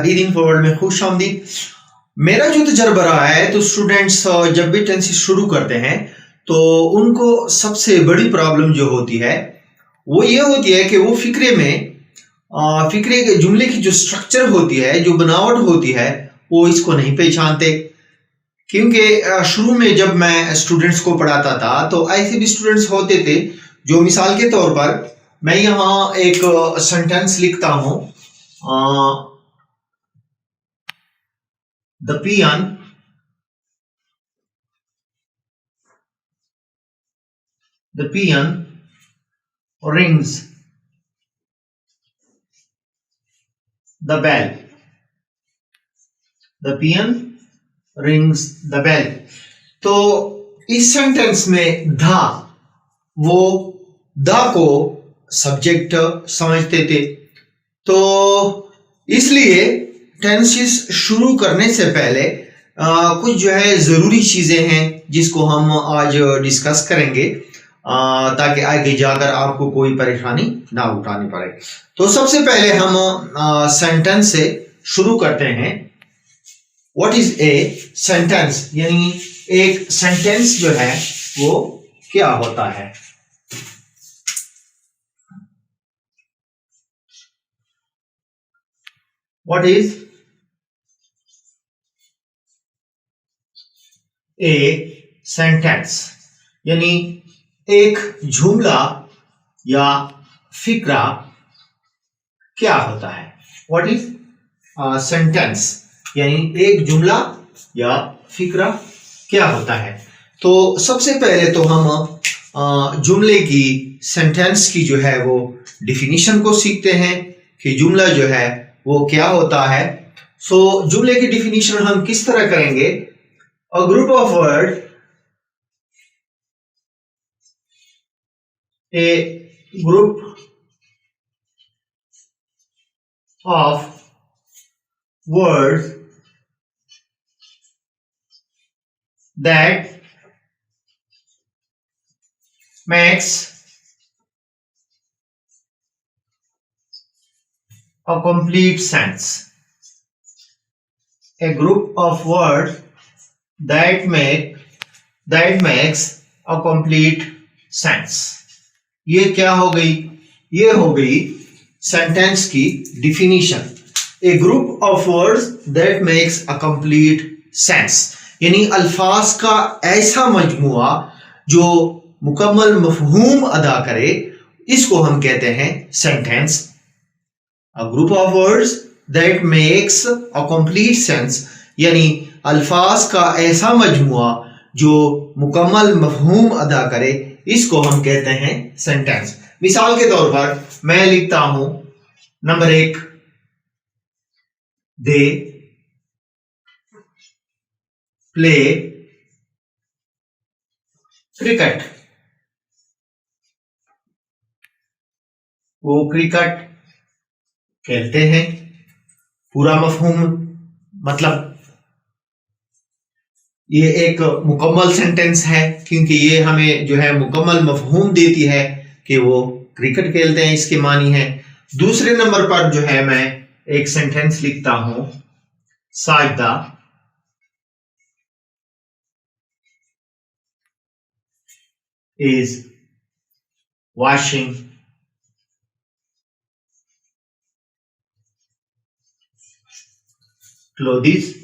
Reading forward में खुश आमदीद। मेरा जो तजर्बा रहा है तो स्टूडेंट्स जब भी टेंसेस शुरू करते हैं तो उनको सबसे बड़ी प्रॉब्लम जो होती है वो ये होती है कि वो फिक्रे के जुमले की जो स्ट्रक्चर होती है, जो बनावट होती है, वो इसको नहीं पहचानते। क्योंकि शुरू में जब मैं स्टूडेंट्स को पढ़ाता था तो ऐसे भी स्टूडेंट्स होते थे जो मिसाल के तौर पर मैं यहाँ एक सेंटेंस लिखता हूं, the peon rings the bell. The pian rings the bell. तो इस सेंटेंस में वो द को सब्जेक्ट समझते थे। तो इसलिए टेंसेस शुरू करने से पहले कुछ जो है जरूरी चीजें हैं जिसको हम आज डिस्कस करेंगे ताकि आगे जाकर आपको कोई परेशानी ना उठानी पड़े। तो सबसे पहले हम सेंटेंस से शुरू करते हैं। व्हाट इज ए सेंटेंस, यानी एक सेंटेंस जो है वो क्या होता है। व्हाट इज ए सेंटेंस, यानी एक जुमला या फिक्रा क्या होता है। व्हाट इज सेंटेंस, यानी एक जुमला या फिक्रा क्या होता है। तो सबसे पहले तो हम जुमले की, सेंटेंस की जो है वो डिफिनीशन को सीखते हैं कि जुमला जो है वो क्या होता है। सो जुमले की डिफिनीशन हम किस तरह करेंगे। A group of word, a group of words that makes a complete sense. A group of words that makes a complete sense. ये क्या हो गई, ये हो गई सेंटेंस की definition. A group of words that makes a complete sense, यानी अल्फाज का ऐसा मजमुआ जो मुकम्मल मफहूम अदा करे, इसको हम कहते हैं sentence. A group of words that makes a complete sense, यानी अल्फाज का ऐसा मजमुआ जो मुकम्मल मफहूम अदा करे, इसको हम कहते हैं सेंटेंस। मिसाल के तौर पर मैं लिखता हूं नंबर 1, दे प्ले क्रिकेट। वो क्रिकेट खेलते हैं, पूरा मफहूम, मतलब ये एक मुकम्मल सेंटेंस है क्योंकि ये हमें जो है मुकम्मल मफहूम देती है कि वो क्रिकेट खेलते हैं, इसके मानी है। दूसरे नंबर पर जो है मैं एक सेंटेंस लिखता हूं, Sajida is washing clothes.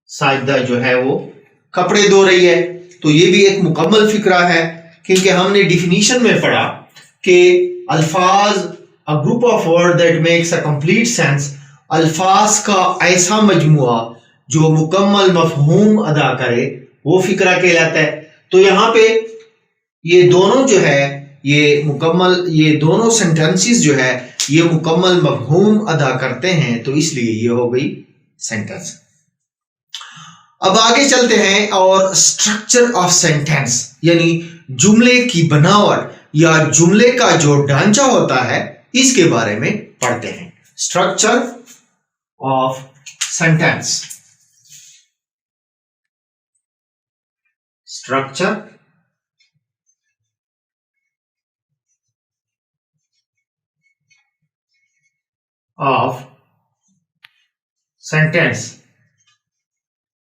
Sajida जो है वो कपड़े धो रही है। तो ये भी एक मुकम्मल फिक्रा है क्योंकि हमने डिफिनीशन में पढ़ा कि अल्फाज, a group of word that makes a complete sense, अल्फाज का ऐसा मजमुआ जो मुकम्मल मफहूम अदा करे, वो फिक्रा कहलाता है। तो यहाँ पे ये दोनों जो है, ये दोनों सेंटेंसेस जो है ये मुकम्मल मफहूम अदा करते हैं, तो इसलिए ये हो गई सेंटेंस। अब आगे चलते हैं और स्ट्रक्चर ऑफ सेंटेंस, यानी जुमले की बनावट या जुमले का जो ढांचा होता है, इसके बारे में पढ़ते हैं। Structure of sentence. Structure of sentence,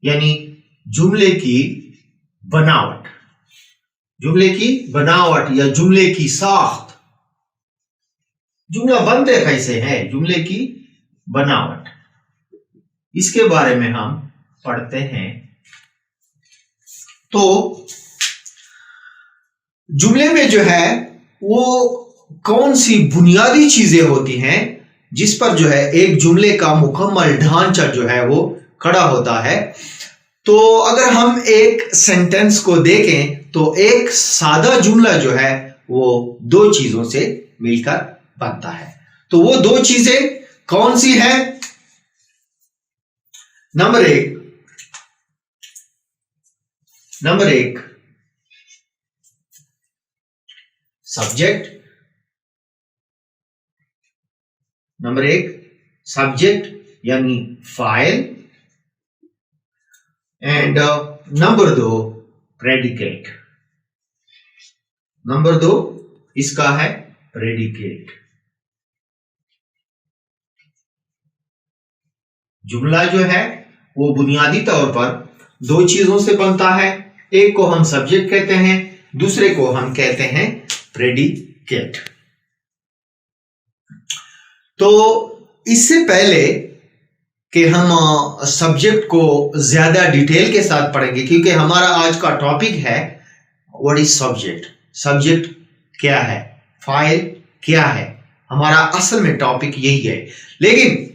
यानी जुमले की बनावट, जुमले की बनावट या जुमले की साख्त। जुमला बनते कैसे है, जुमले की बनावट, इसके बारे में हम पढ़ते हैं। तो जुमले में जो है वो कौन सी बुनियादी चीजें होती हैं जिस पर जो है एक जुमले का मुकम्मल ढांचा जो है वो खड़ा होता है। तो अगर हम एक सेंटेंस को देखें तो एक सादा जुमला जो है वो दो चीजों से मिलकर बनता है। तो वो दो चीजें कौन सी है? नंबर एक सब्जेक्ट, नंबर एक सब्जेक्ट यानी फाइल, एंड नंबर दो प्रेडिकेट। नंबर दो इसका है प्रेडिकेट। जुमला जो है वो बुनियादी तौर पर दो चीजों से बनता है, एक को हम सब्जेक्ट कहते हैं, दूसरे को हम कहते हैं प्रेडिकेट। तो इससे पहले कि हम सब्जेक्ट को ज्यादा डिटेल के साथ पढ़ेंगे, क्योंकि हमारा आज का टॉपिक है व्हाट इज सब्जेक्ट, सब्जेक्ट क्या है, फाइल क्या है, हमारा असल में टॉपिक यही है। लेकिन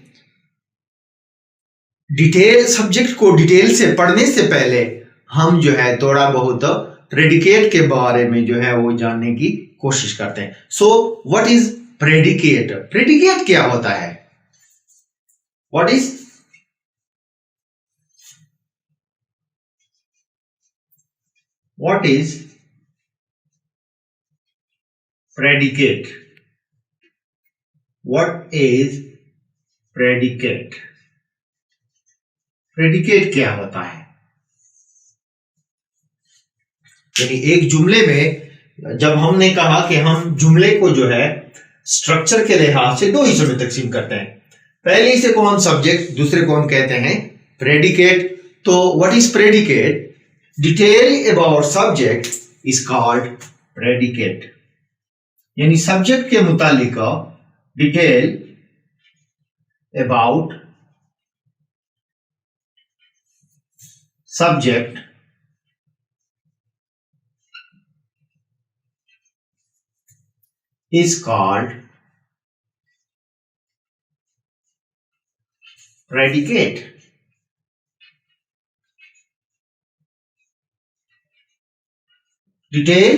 डिटेल सब्जेक्ट को डिटेल से पढ़ने से पहले हम जो है थोड़ा बहुत प्रेडिकेट के बारे में जो है वो जानने की कोशिश करते हैं। So what is predicate, predicate क्या होता है, what is predicate, what is predicate, predicate क्या होता है? यानी एक जुमले में जब हमने कहा कि हम जुमले को जो है स्ट्रक्चर के लिहाज से दो हिस्सों में तकसीम करते हैं, पहले हिस्से को हम सब्जेक्ट, दूसरे को हम कहते हैं प्रेडिकेट। तो what is predicate? Detail about subject is called predicate, यानी सब्जेक्ट के मुतालिक detail about subject is called predicate। Detail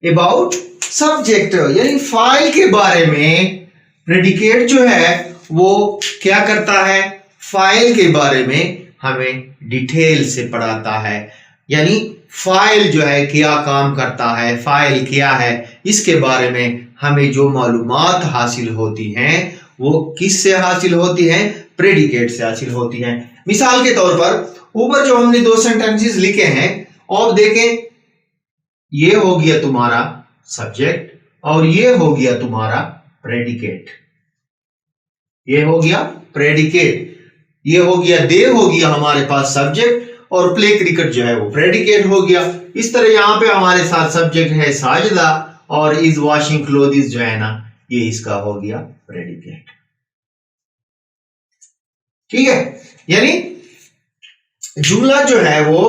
about subject यानी फाइल के बारे में प्रेडिकेट जो है वो क्या करता है, फाइल के बारे में हमें डिटेल से पढ़ाता है। यानी फाइल जो है क्या काम करता है, फाइल क्या है, इसके बारे में हमें जो मालूमात हासिल होती हैं वो किससे हासिल होती हैं? प्रेडिकेट से हासिल होती हैं। मिसाल के तौर पर ऊपर जो हमने दो सेंटेंसेस लिखे हैं और देखें, ये हो गया तुम्हारा सब्जेक्ट और ये हो गया तुम्हारा प्रेडिकेट, ये हो गया प्रेडिकेट, ये हो गया दे हो गया हमारे पास सब्जेक्ट, और प्ले क्रिकेट जो है वो प्रेडिकेट हो गया। इस तरह यहां पे हमारे साथ सब्जेक्ट है साजिदा और इज वॉशिंग क्लोथिस जो है ना, ये इसका हो गया प्रेडिकेट। ठीक है, यानी जुमला जो है वो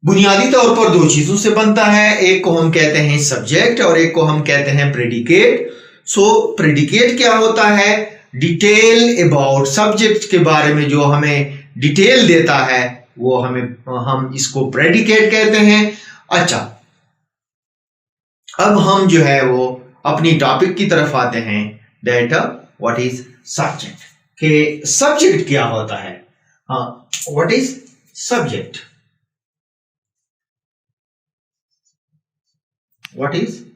बुनियादी तौर पर दो चीजों से बनता है, एक को हम कहते हैं सब्जेक्ट और एक को हम कहते हैं प्रेडिकेट। सो प्रेडिकेट क्या होता है? डिटेल अबाउट सब्जेक्ट के बारे में जो हमें डिटेल देता है वो हम इसको प्रेडिकेट कहते हैं। अच्छा, अब हम जो है वो अपनी टॉपिक की तरफ आते हैं, दैट व्हाट इज सब्जेक्ट, कि सब्जेक्ट क्या होता है। हाँ, what is subject, what is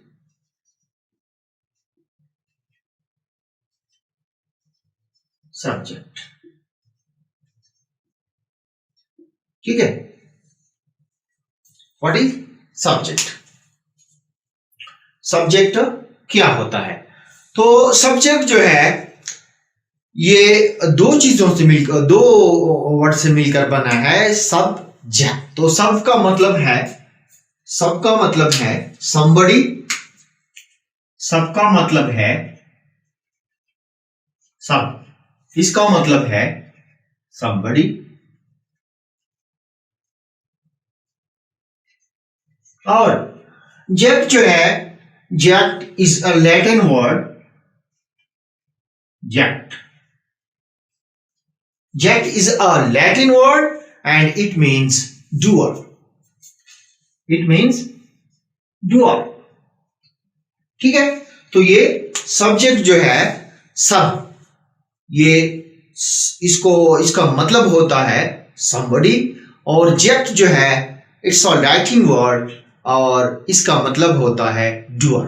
subject. ठीक है, व्हाट इज सब्जेक्ट, सब्जेक्ट क्या होता है? तो सब्जेक्ट जो है ये दो चीजों से मिलकर, दो वर्ड से मिलकर बना है सब्जेक्ट। तो सब का मतलब है, सबका मतलब है somebody, सबका मतलब है सब, इसका मतलब है somebody। और जेट जो है, jet is a Latin word, jet, jet is a Latin word and it means doer, it means doer. ठीक है, तो ये सब्जेक्ट जो है सब, ये इसका मतलब होता है somebody, और जेट जो है इट्स अ लैटिन वर्ड और इसका मतलब होता है डूअर।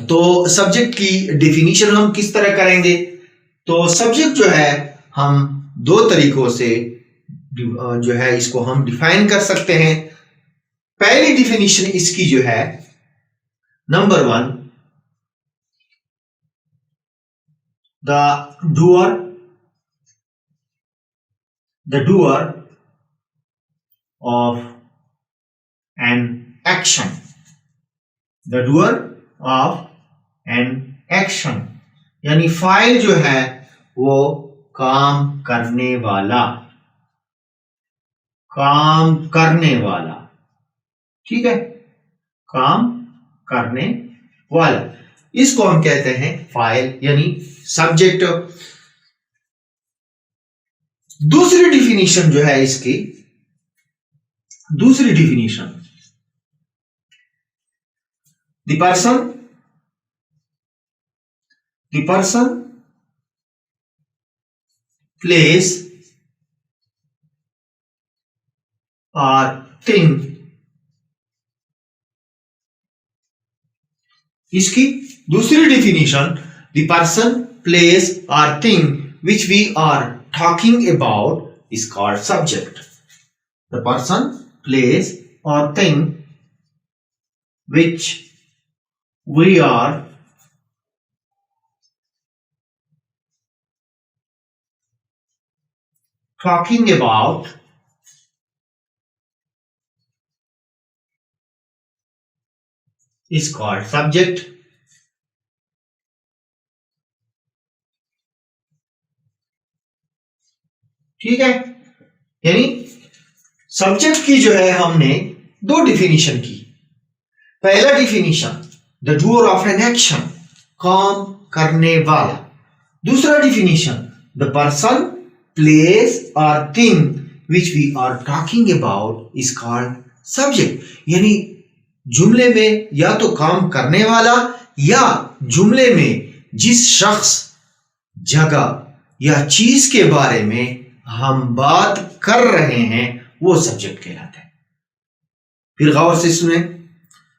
तो सब्जेक्ट की डेफिनेशन हम किस तरह करेंगे? तो सब्जेक्ट जो है हम दो तरीकों से जो है इसको हम डिफाइन कर सकते हैं। पहली डेफिनेशन इसकी जो है, number 1, the doer of an action, the doer of an action, यानी फाइल जो है वो काम करने वाला, काम करने वाला। ठीक है, काम करने वाला, इसको हम कहते हैं फाइल यानी सब्जेक्ट। दूसरी डिफिनीशन जो है इसकी, दूसरी डिफिनीशन, द पर्सन प्लेस और थिंग, इसकी दूसरी डिफिनीशन, द पर्सन प्लेस और thing which we are talking about is called subject. The person, place or thing which we are talking about is called subject. ठीक है, यानी subject की जो है हमने दो डिफिनीशन की। पहला definition, the doer of an action, काम करने वाला। दूसरा डिफिनीशन, द पर्सन प्लेस और thing which we are talking about is called subject. यानी जुमले में या तो काम करने वाला या जुमले में जिस शख्स, जगह या चीज के बारे में हम बात कर रहे हैं वो सब्जेक्ट कहलाता है। फिर गौर से सुने,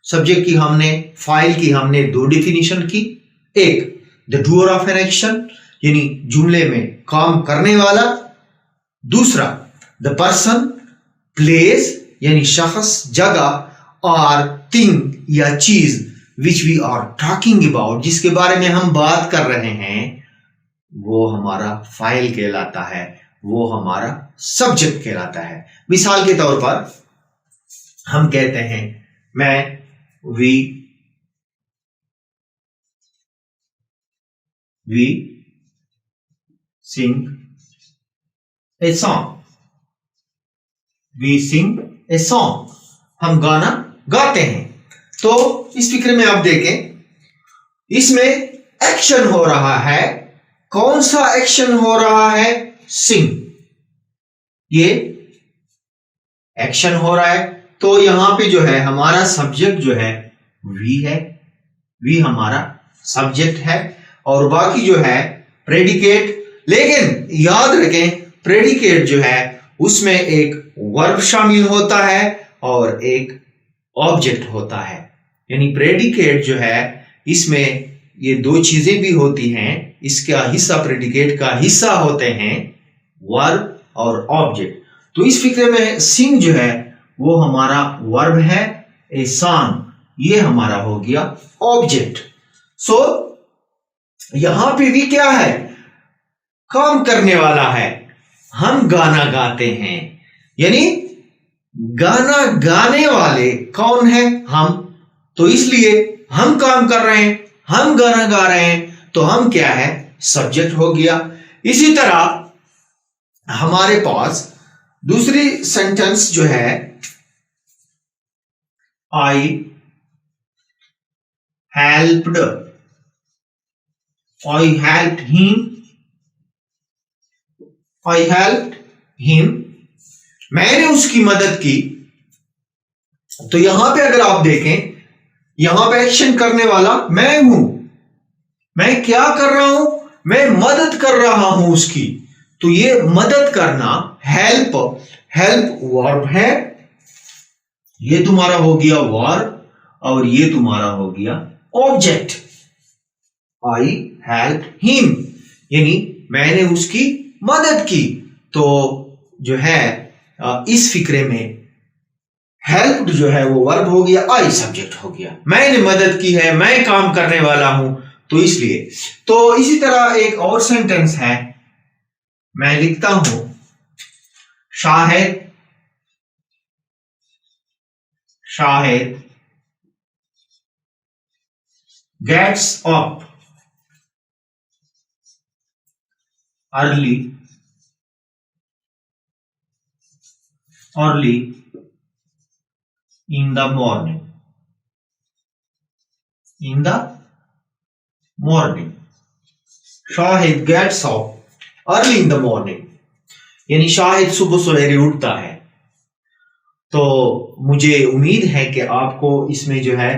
सब्जेक्ट की हमने, फाइल की हमने दो डिफिनीशन की। एक, the doer of an action यानी जुमले में काम करने वाला। दूसरा, द पर्सन प्लेस यानी शख्स, जगह और थिंग या चीज which we are talking about, जिसके बारे में हम बात कर रहे हैं, वो हमारा फाइल कहलाता है, वो हमारा सब्जेक्ट कहलाता है। मिसाल के तौर पर हम कहते हैं, मैं, we sing a song, we sing a song, हम गाना गाते हैं। तो इस फिक्र में आप देखें, इसमें एक्शन हो रहा है। कौन सा एक्शन हो रहा है? सिंग, ये एक्शन हो रहा है। तो यहां पे जो है हमारा सब्जेक्ट जो है वी है, वी हमारा सब्जेक्ट है और बाकी जो है प्रेडिकेट। लेकिन याद रखें, प्रेडिकेट जो है उसमें एक वर्ब शामिल होता है और एक ऑब्जेक्ट होता है। यानी प्रेडिकेट जो है इसमें ये दो चीजें भी होती हैं। इसका हिस्सा, प्रेडिकेट का हिस्सा होते हैं वर्ब और ऑब्जेक्ट। तो इस फिक्रे में सिंग जो है वो हमारा वर्ब है, ए सॉन्ग ये हमारा हो गया ऑब्जेक्ट। सो यहां पे भी क्या है, काम करने वाला है, हम गाना गाते हैं, यानी गाना गाने वाले कौन है? हम। तो इसलिए हम काम कर रहे हैं, हम गाना गा रहे हैं, तो हम क्या है? सब्जेक्ट हो गया। इसी तरह हमारे पास दूसरी सेंटेंस जो है, आई हेल्प्ड, आई हेल्प्ड हिम, आई हेल्प्ड हिम, मैंने उसकी मदद की। तो यहां पे अगर आप देखें, यहां पे एक्शन करने वाला मैं हूं। मैं क्या कर रहा हूं? मैं मदद कर रहा हूं उसकी। तो ये मदद करना, हेल्प, हेल्प वर्ब है, ये तुम्हारा हो गया वर्ब, और ये तुम्हारा हो गया ऑब्जेक्ट। आई हेल्प हिम, यानी मैंने उसकी मदद की। तो जो है इस फिक्रे में हेल्प्ड जो है वो वर्ब हो गया, आई सब्जेक्ट हो गया। मैंने मदद की है, मैं काम करने वाला हूं, तो इसलिए। तो इसी तरह एक और सेंटेंस है, मैं लिखता हूं, Shahid, Shahid gets up early, early in the morning, in the morning, Shahid gets up early in the morning, यानी शाहिद सुबह सवेरे उठता है। तो मुझे उम्मीद है कि आपको इसमें जो है,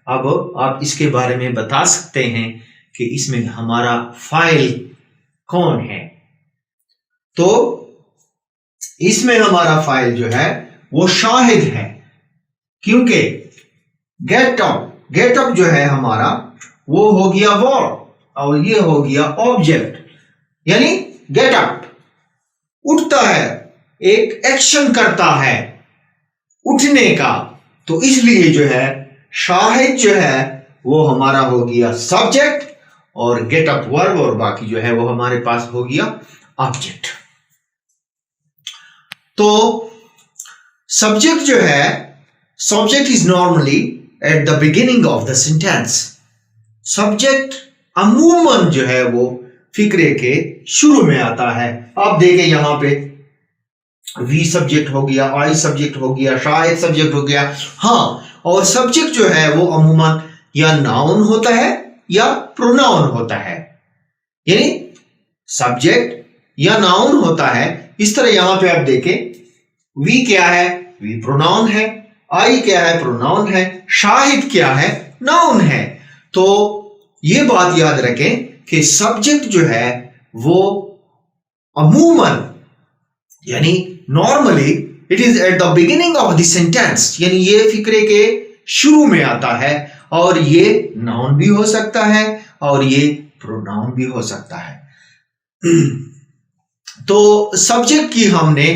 अब आप इसके बारे में बता सकते हैं कि इसमें हमारा फाइल कौन है। तो इसमें हमारा फाइल जो है वो शाहिद है, क्योंकि गेट अप जो है हमारा वो हो गया वर्ब, और ये हो गया ऑब्जेक्ट, यानी गेट अप उठता है, एक एक्शन करता है उठने का। तो इसलिए जो है शाहिद जो है वो हमारा हो गया सब्जेक्ट, और गेट अप वर्ब, और बाकी जो है वो हमारे पास हो गया ऑब्जेक्ट। तो सब्जेक्ट जो है, subject is normally at the beginning of the sentence. Subject अमूमन जो है वो फिक्रे के शुरू में आता है। आप देखें यहां पे वी सब्जेक्ट हो गया, आई सब्जेक्ट हो गया, शायद सब्जेक्ट हो गया। हाँ, और सब्जेक्ट जो है वो अमूमन या नाउन होता है या प्रोनाउन होता है, यानी सब्जेक्ट या नाउन होता है। इस तरह यहां पे आप देखें, वी क्या है? वी प्रोनाउन है। आई क्या है? प्रोनाउन है। शाहिद क्या है? नाउन है। तो ये बात याद रखें कि सब्जेक्ट जो है वो अमूमन, यानी normally, it is at the beginning of the sentence, यानी ये फिक्रे के शुरू में आता है, और ये नाउन भी हो सकता है और ये प्रोनाउन भी हो सकता है। तो सब्जेक्ट की हमने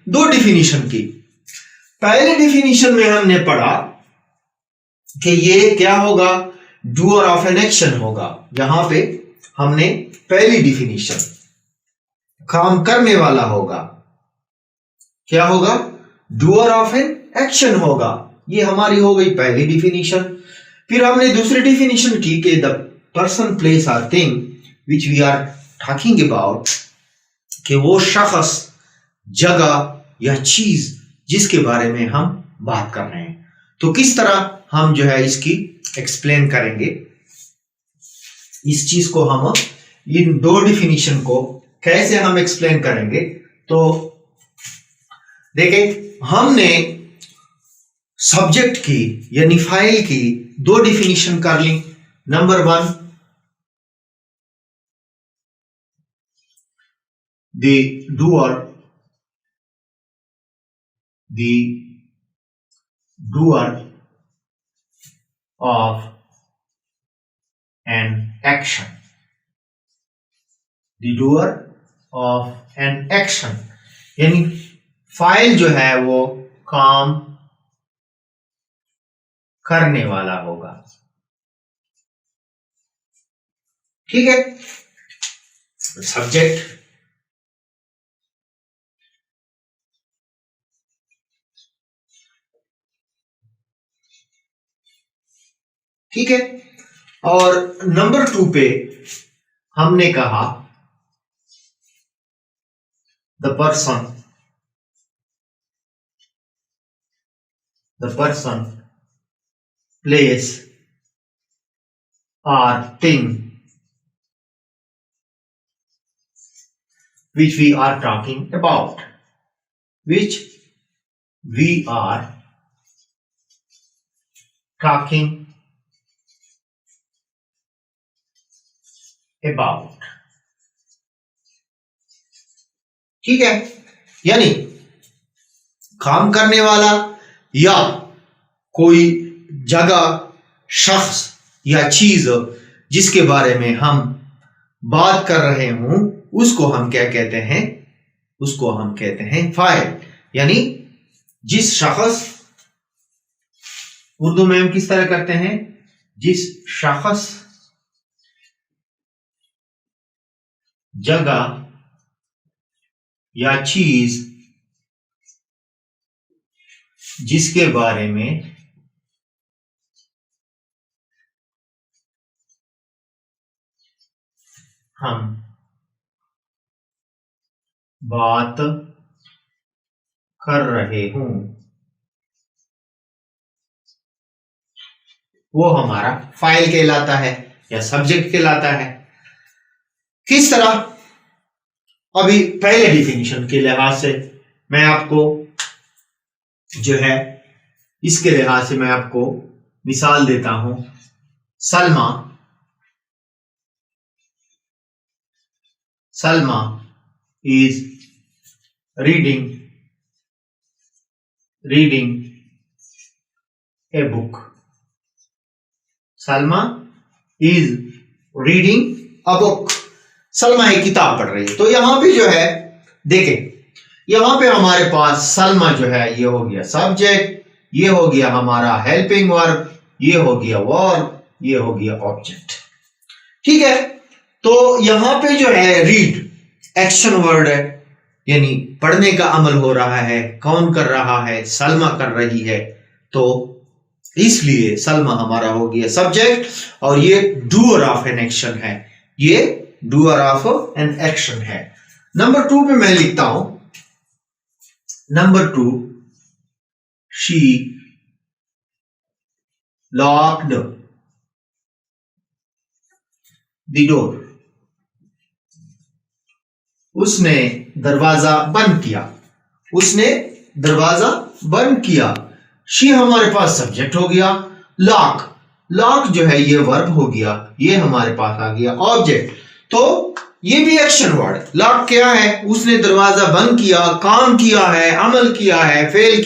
दो डिफिनीशन की। पहले डिफिनीशन में हमने पढ़ा कि ये क्या होगा? डूअर ऑफ एन एक्शन होगा। यहां पे हमने पहली डिफिनीशन, काम करने वाला होगा, क्या होगा? डूअर ऑफ एन एक्शन होगा। ये हमारी हो गई पहली डिफिनीशन। फिर हमने दूसरी डिफिनीशन की कि द पर्सन, प्लेस और thing which we are talking about, कि वो शख्स, जगह या चीज जिसके बारे में हम बात कर रहे हैं। तो किस तरह हम जो है इसकी एक्सप्लेन करेंगे, इस चीज को हम, इन दो डिफिनीशन को कैसे हम एक्सप्लेन करेंगे। तो देखें, हमने सब्जेक्ट की यानी फाइल की दो डिफिनीशन कर ली। Number one, the doer of an action, the doer of an action, यानी फाइल जो है वो काम करने वाला होगा। ठीक है, सब्जेक्ट ठीक है। और नंबर 2 पे हमने कहा द पर्सन प्लेस और thing which we are talking about, which we are talking about, ठीक है। यानी काम करने वाला या कोई जगह, शख्स या चीज जिसके बारे में हम बात कर रहे हों, उसको हम क्या कहते हैं? उसको हम कहते हैं फाइल। यानी जिस शख्स, उर्दू में हम किस तरह करते हैं? जिस शख्स, जगह या चीज जिसके बारे में हम बात कर रहे हूं, वो हमारा फाइल कहलाता है या सब्जेक्ट कहलाता है। किस तरह? अभी पहले डिफिनीशन के लिहाज से मैं आपको जो है, इसके लिहाज से मैं आपको मिसाल देता हूं। Salma is reading a book. Salma is reading a book. Salma एक किताब पढ़ रही है। तो यहां पे जो है, देखें, यहां पे हमारे पास सलमा जो है, ये हो गया सब्जेक्ट, ये हो गया हमारा हेल्पिंग वर्ब, ये हो गया वर्ब, ये हो गया ऑब्जेक्ट। ठीक है। तो यहां पे जो है रीड एक्शन वर्ड है, यानी पढ़ने का अमल हो रहा है। कौन कर रहा है? सलमा कर रही है। तो इसलिए सलमा हमारा हो गया सब्जेक्ट और ये डूअर ऑफ एन एक्शन है। ये डूअर ऑफ एन एक्शन है। नंबर 2 पे मैं लिखता हूं, number 2, she locked the door. उसने दरवाजा बंद किया। उसने दरवाजा बंद किया। शी हमारे पास सब्जेक्ट हो गया। लॉक जो है ये वर्ब हो गया। ये हमारे पास आ गया ऑब्जेक्ट। तो ये भी एक्शन वर्ड। लॉक क्या है? उसने दरवाजा बंद किया, काम किया है, अमल किया है, फेल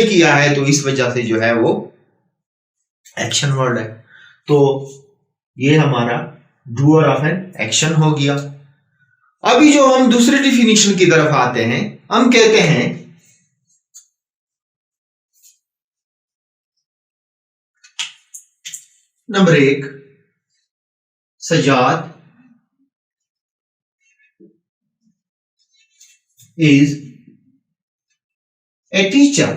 किया है। तो इस वजह से जो है वो एक्शन वर्ड है। तो ये हमारा डूअर ऑफ एन एक्शन हो गया। अभी जो हम दूसरे डिफिनीशन की तरफ आते हैं, हम कहते हैं number 1, Sajad is a teacher.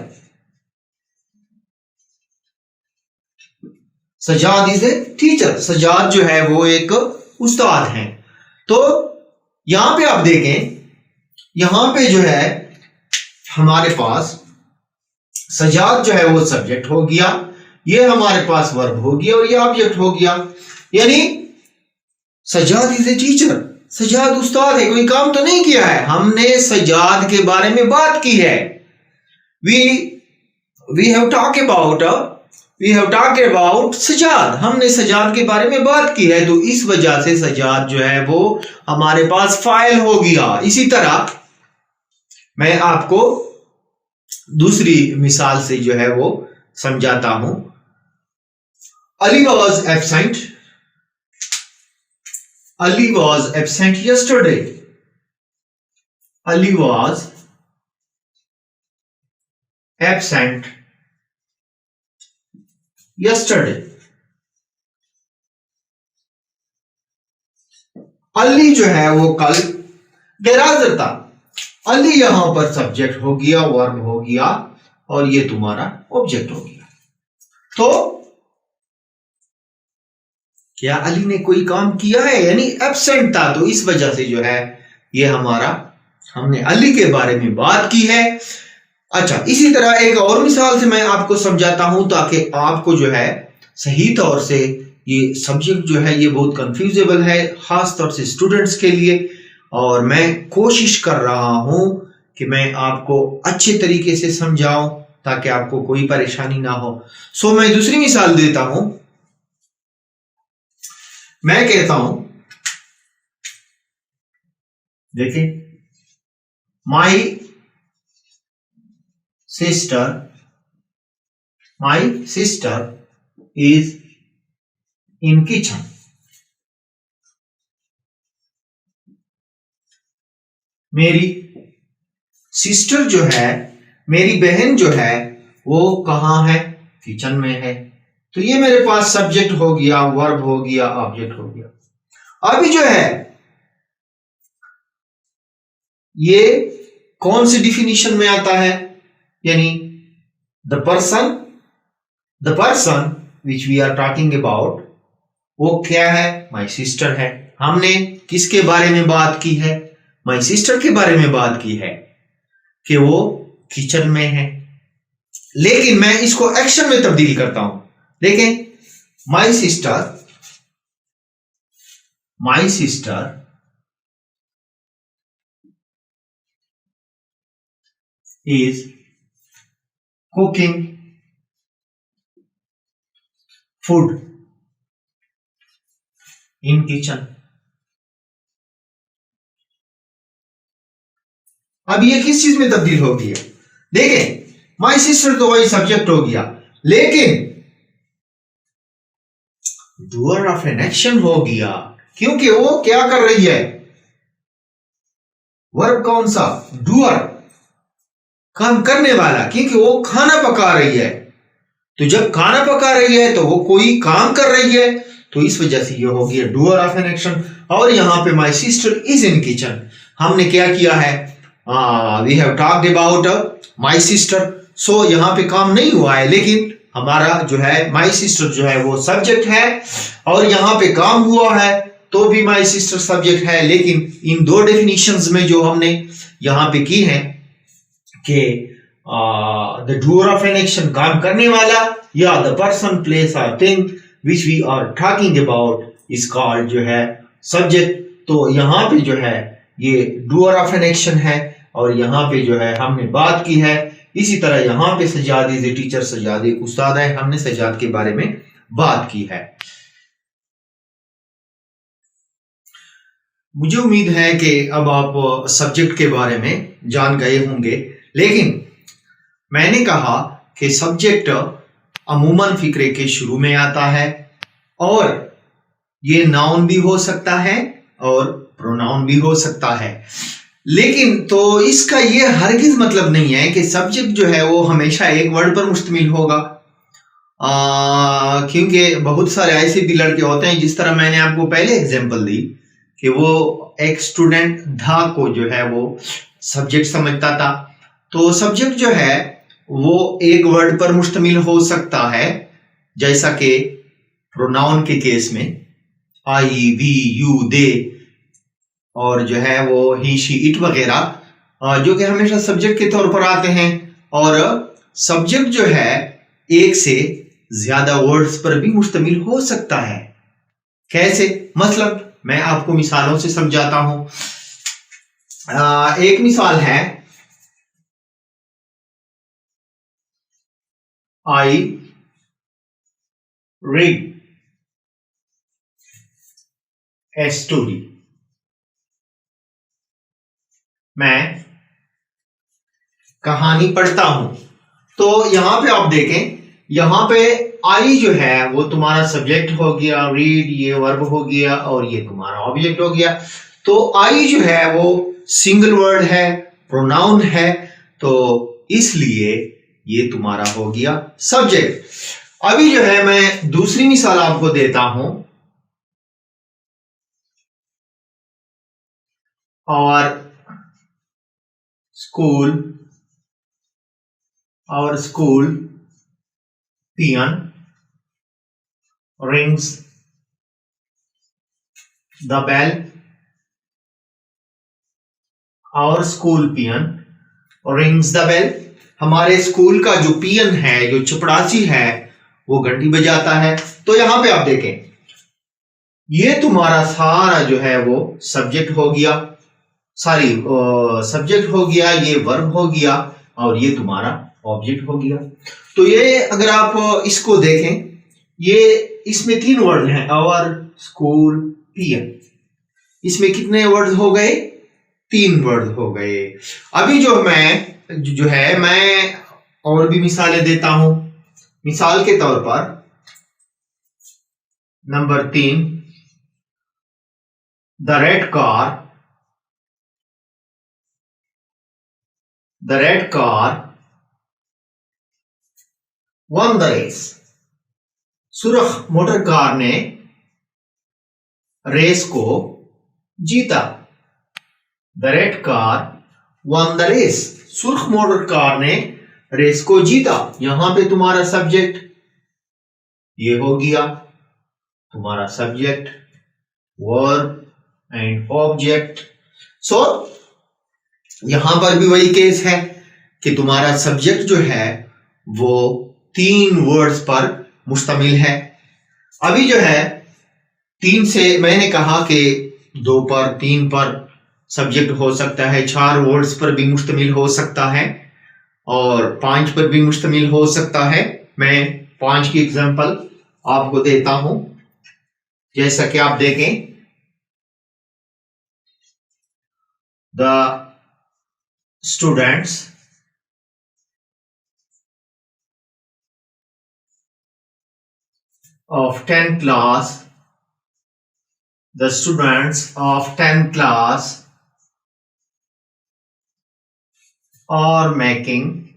Sajad is a teacher. Sajad जो है वो एक उस्ताद है। तो यहां पे आप देखें, यहां पे जो है हमारे पास सजाद जो है वो सब्जेक्ट हो गया, ये हमारे पास वर्ब हो गया और ये ऑब्जेक्ट हो गया। यानी Sajad is a teacher. Sajad उस्ताद है, कोई काम तो नहीं किया है। हमने सजाद के बारे में बात की है। We have talk about Sajad. हमने सजाद के बारे में बात की है। तो इस वजह से सजाद जो है वो हमारे पास फाइल हो गया। इसी तरह मैं आपको दूसरी मिसाल से जो है वो समझाता हूं। Ali was absent yesterday. Ali was absent yesterday. Ali जो है वो कल गैरहाजिर था। अली यहां पर सब्जेक्ट हो गया, वर्ब हो गया और ये तुम्हारा ऑब्जेक्ट हो गया। तो क्या अली ने कोई काम किया है, यानी एब्सेंट था, तो इस वजह से जो है ये हमने अली के बारे में बात की है। अच्छा, इसी तरह एक और मिसाल से मैं आपको समझाता हूं ताकि आपको जो है सही तौर से ये सब्जेक्ट जो है ये बहुत कंफ्यूजेबल है, खास तौर से स्टूडेंट्स के लिए, और मैं कोशिश कर रहा हूं कि मैं आपको अच्छे तरीके से समझाऊं ताकि आपको कोई परेशानी ना हो। सो मैं दूसरी मिसाल देता हूं। मैं कहता हूं, देखिए, माई सिस्टर इज इन किचन। मेरी सिस्टर जो है, मेरी बहन जो है, वो कहां है? किचन में है। तो ये मेरे पास सब्जेक्ट हो गया, वर्ब हो गया, ऑब्जेक्ट हो गया। अभी जो है ये कौन सी डिफिनीशन में आता है? यानी the person which we are talking about, वो क्या है? माई सिस्टर है। हमने किसके बारे में बात की है? माई सिस्टर के बारे में बात की है कि वो किचन में है। लेकिन मैं इसको एक्शन में तब्दील करता हूं। देखें, my sister is cooking food in kitchen। अब ये किस चीज में तब्दील हो गई है? देखें, माई सिस्टर तो वही सब्जेक्ट हो गया, लेकिन डूअर ऑफ एन एक्शन हो गया, क्योंकि वो क्या कर रही है? वर्ब कौन सा? डूअर, काम करने वाला, क्योंकि वो खाना पका रही है। तो जब खाना पका रही है तो वो कोई काम कर रही है, तो इस वजह से ये हो गया डूअर ऑफ एन एक्शन। और यहां पे my sister is in kitchen, हमने क्या किया है? We have talked about my sister. So यहां पे काम नहीं हुआ है, लेकिन हमारा जो है माई सिस्टर जो है वो सब्जेक्ट है, और यहां पे काम हुआ है तो भी माई सिस्टर सब्जेक्ट है। लेकिन इन दो डेफिनेशंस में जो हमने यहां पे की है कि the doer of an action, काम करने वाला, या द पर्सन, प्लेस और thing which we are talking about is called जो है सब्जेक्ट। तो यहाँ पे जो है ये डूअर ऑफ एन एक्शन है, और यहाँ पे जो है हमने बात की है। इसी तरह यहाँ पे Sajad is a teacher, Sajad एक उस्ताद है, हमने सजाद के बारे में बात की है। मुझे उम्मीद है कि अब आप सब्जेक्ट के बारे में जान गए होंगे, लेकिन मैंने कहा कि सब्जेक्ट अमूमन फिक्रे के शुरू में आता है, और ये नाउन भी हो सकता है और प्रोनाउन भी हो सकता है। लेकिन तो इसका ये हरगिज मतलब नहीं है कि सब्जेक्ट जो है वो हमेशा एक वर्ड पर मुश्तमिल होगा, क्योंकि बहुत सारे ऐसे भी लड़के होते हैं, जिस तरह मैंने आपको पहले एग्जांपल दी कि वो एक स्टूडेंट धा को जो है वो सब्जेक्ट समझता था। तो सब्जेक्ट जो है वो एक वर्ड पर मुश्तमिल हो सकता है, जैसा कि प्रोनाउन के केस में आई, वी, यू, दे, और जो है वो ही, शी, इट वगैरह, जो कि हमेशा सब्जेक्ट के तौर पर आते हैं। और सब्जेक्ट जो है एक से ज्यादा वर्ड्स पर भी मुश्तमिल हो सकता है। कैसे? मतलब मैं आपको मिसालों से समझाता हूं। एक मिसाल है, आई रीड ए स्टोरी। मैं कहानी पढ़ता हूं। तो यहां पे आप देखें, यहां पे आई जो है वो तुम्हारा सब्जेक्ट हो गया, रीड ये वर्ब हो गया, और ये तुम्हारा ऑब्जेक्ट हो गया। तो आई जो है वो सिंगल वर्ड है, प्रोनाउन है, तो इसलिए ये तुम्हारा हो गया सब्जेक्ट। अभी जो है मैं दूसरी मिसाल आपको देता हूं, और school peon rings the bell, our school peon rings the bell, हमारे स्कूल का जो पियन है, जो चपड़ासी है, वो घंटी बजाता है। तो यहां पे आप देखें, ये तुम्हारा सारा जो है वो सब्जेक्ट हो गया, सब्जेक्ट हो गया, ये वर्ब हो गया, और ये तुम्हारा ऑब्जेक्ट हो गया। तो ये अगर आप इसको देखें, ये इसमें 3 वर्ड हैं, आवर स्कूल पियन, इसमें कितने वर्ड हो गए? 3 वर्ड हो गए। अभी मैं और भी मिसालें देता हूं। मिसाल के तौर पर number 3, the red car won the race, सुर्ख मोटर कार ने रेस को जीता। The red car won the race, सुर्ख मोटर कार ने रेस को जीता। यहां पे तुम्हारा सब्जेक्ट ये हो गया, तुम्हारा सब्जेक्ट, वर्ब एंड ऑब्जेक्ट। सो यहां पर भी वही केस है कि तुम्हारा सब्जेक्ट जो है वो 3 वर्ड्स पर मुश्तमिल है। अभी जो है 3 से मैंने कहा कि 2 पर, 3 पर सब्जेक्ट हो सकता है, 4 वर्ड्स पर भी मुश्तमिल हो सकता है, और 5 पर भी मुश्तमिल हो सकता है। मैं 5 की एग्जांपल आपको देता हूं, जैसा कि आप देखें, the students of 10th class, the students of 10th class are making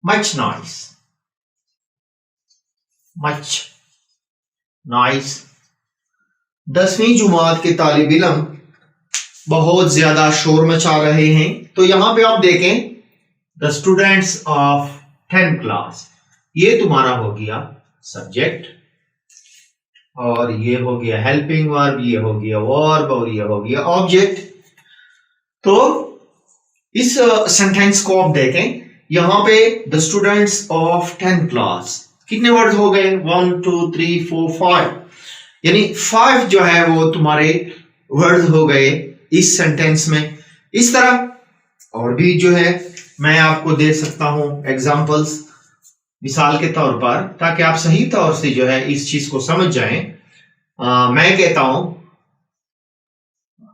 much noise, much noise। 10वीं जुमात के तालिब इल्म बहुत ज्यादा शोर मचा रहे हैं। तो यहां पे आप देखें, the students of 10th class, ये तुम्हारा हो गया सब्जेक्ट, और ये हो गया हेल्पिंग वर्ब, ये हो गया वर्ब, और ये हो गया ऑब्जेक्ट। तो इस सेंटेंस को आप देखें, यहां पे the students of 10th class, कितने वर्ड हो गए? 1 2 3 4 5, यानी 5 जो है वो तुम्हारे वर्ड हो गए इस सेंटेंस में। इस तरह और भी जो है मैं आपको दे सकता हूं एग्जांपल्स, मिसाल के तौर पर, ताकि आप सही तौर से जो है इस चीज को समझ जाएं। मैं कहता हूं,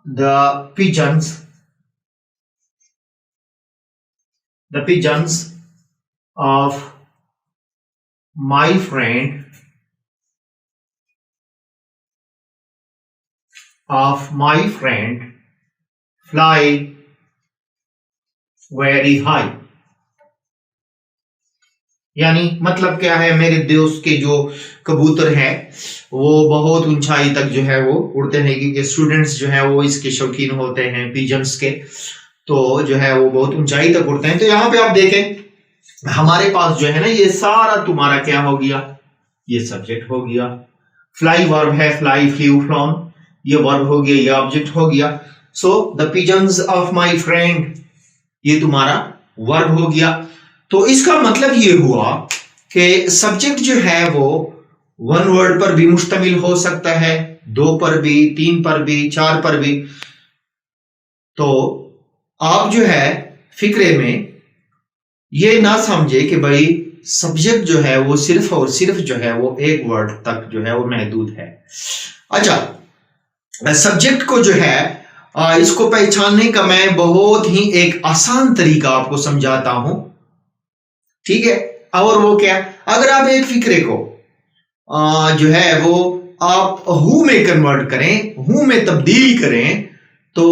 the pigeons of my friend fly very high। यानी मतलब क्या है, मेरे दोस्त के जो कबूतर है वो बहुत ऊंचाई तक जो है वो उड़ते हैं, क्योंकि स्टूडेंट्स जो है वो इसके शौकीन होते हैं पिजन्स के, तो जो है वो बहुत ऊंचाई तक उड़ते हैं। तो यहां पे आप देखें, हमारे पास जो है ना, ये सारा तुम्हारा क्या हो गया? ये सब्जेक्ट हो गया। फ्लाई वर्ब है, फ्लाई, फ्लू, फ्लॉन, ये वर्ब हो गया, ये ऑब्जेक्ट हो गया। So the pigeons of my friend, ये तुम्हारा वर्ब हो गया। तो इसका मतलब ये हुआ कि सब्जेक्ट जो है वो 1 वर्ड पर भी मुश्तमिल हो सकता है, 2 पर भी, 3 पर भी, 4 पर भी। तो आप जो है फिक्रे में ये ना समझे कि भाई सब्जेक्ट जो है वो सिर्फ और सिर्फ जो है वो 1 वर्ड तक जो है वो महदूद है। अच्छा, सब्जेक्ट को जो है इसको पहचानने का मैं बहुत ही एक आसान तरीका आपको समझाता हूं, ठीक है? और वो क्या, अगर आप एक फिक्रे को जो है वो आप हु में कन्वर्ट करें, हु में तब्दील करें, तो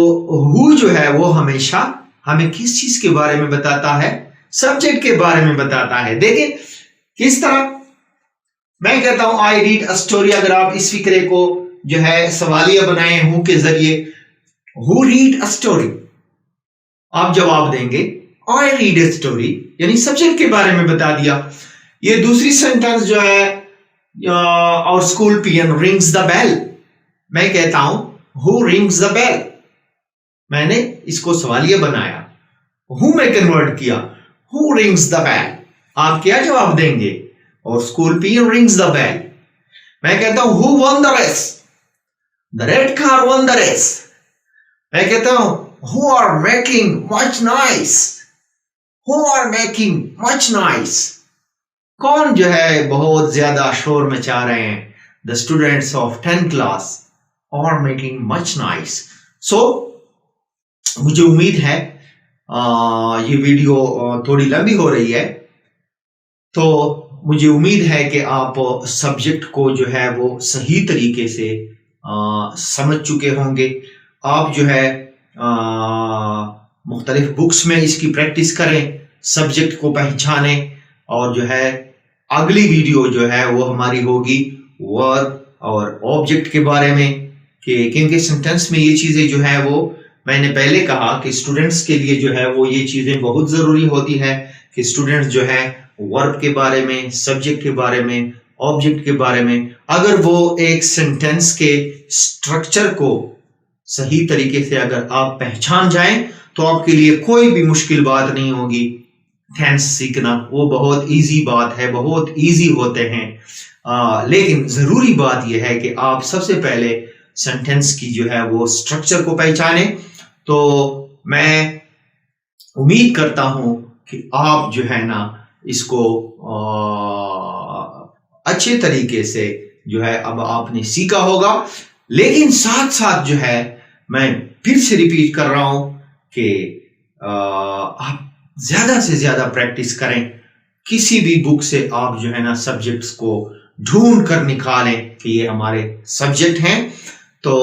हु जो है वो हमेशा हमें किस चीज के बारे में बताता है? सब्जेक्ट के बारे में बताता है। देखिए किस तरह मैं कहता हूं, आई रीड अ स्टोरी। अगर आप इस फिक्रे को जो है सवालिया बनाए हु के जरिए, हु रीड अ स्टोरी, आप जवाब देंगे आई रीड अ स्टोरी, यानी सब्जेक्ट के बारे में बता दिया। ये दूसरी सेंटेंस जो है, और school peon rings the bell, मैं कहता हूं हु रिंग्स द बेल, मैंने इसको सवालिया बनाया, हु में कन्वर्ट किया, हु रिंग्स द बेल, आप क्या जवाब देंगे? और school peon rings the bell. मैं कहता हूं who won the race, the red car won the race. मैं कहता हूं who are making much noise, who are making much noise, कौन जो है बहुत ज्यादा शोर मचा रहे हैं? The students of 10th class are making much noise. So मुझे उम्मीद है ये वीडियो थोड़ी लंबी हो रही है, तो मुझे उम्मीद है कि आप सब्जेक्ट को जो है वो सही तरीके से समझ चुके होंगे। आप जो है मुख्तलिफ बुक्स में इसकी प्रैक्टिस करें, सब्जेक्ट को पहचानें, और जो है अगली वीडियो जो है वो हमारी होगी वर्ब और ऑब्जेक्ट के बारे में, कि क्योंकि सेंटेंस में ये चीजें जो है वो मैंने पहले कहा कि स्टूडेंट्स के लिए जो है वो ये चीजें बहुत जरूरी होती है कि स्टूडेंट्स जो है वर्ब के बारे में, सब्जेक्ट के बारे में, ऑब्जेक्ट के बारे में, अगर वो एक सेंटेंस के स्ट्रक्चर को सही तरीके से अगर आप पहचान जाएं तो आपके लिए कोई भी मुश्किल बात नहीं होगी। टेंस सीखना वो बहुत इजी बात है, बहुत इजी होते हैं, लेकिन जरूरी बात यह है कि आप सबसे पहले सेंटेंस की जो है वो स्ट्रक्चर को पहचाने। तो मैं उम्मीद करता हूं कि आप जो है ना इसको अच्छे तरीके से जो है अब आपने सीखा होगा, लेकिन साथ साथ जो है मैं फिर से रिपीट कर रहा हूं कि आप ज्यादा से ज्यादा प्रैक्टिस करें। किसी भी बुक से आप जो है ना सब्जेक्ट्स को ढूंढ कर निकालें कि ये हमारे सब्जेक्ट हैं। तो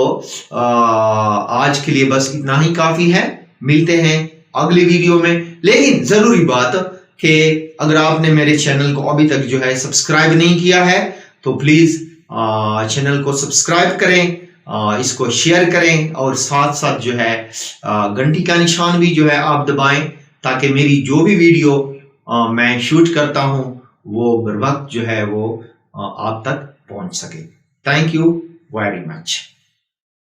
आज के लिए बस इतना ही काफी है, मिलते हैं अगली वीडियो में। लेकिन जरूरी बात कि अगर आपने मेरे चैनल को अभी तक जो है सब्सक्राइब नहीं किया है तो प्लीज चैनल को सब्सक्राइब करें, इसको शेयर करें, और साथ साथ जो है घंटी का निशान भी जो है आप दबाएं, ताकि मेरी जो भी वीडियो मैं शूट करता हूं वो बर वक्त जो है वो आप तक पहुंच सके। Thank you very much.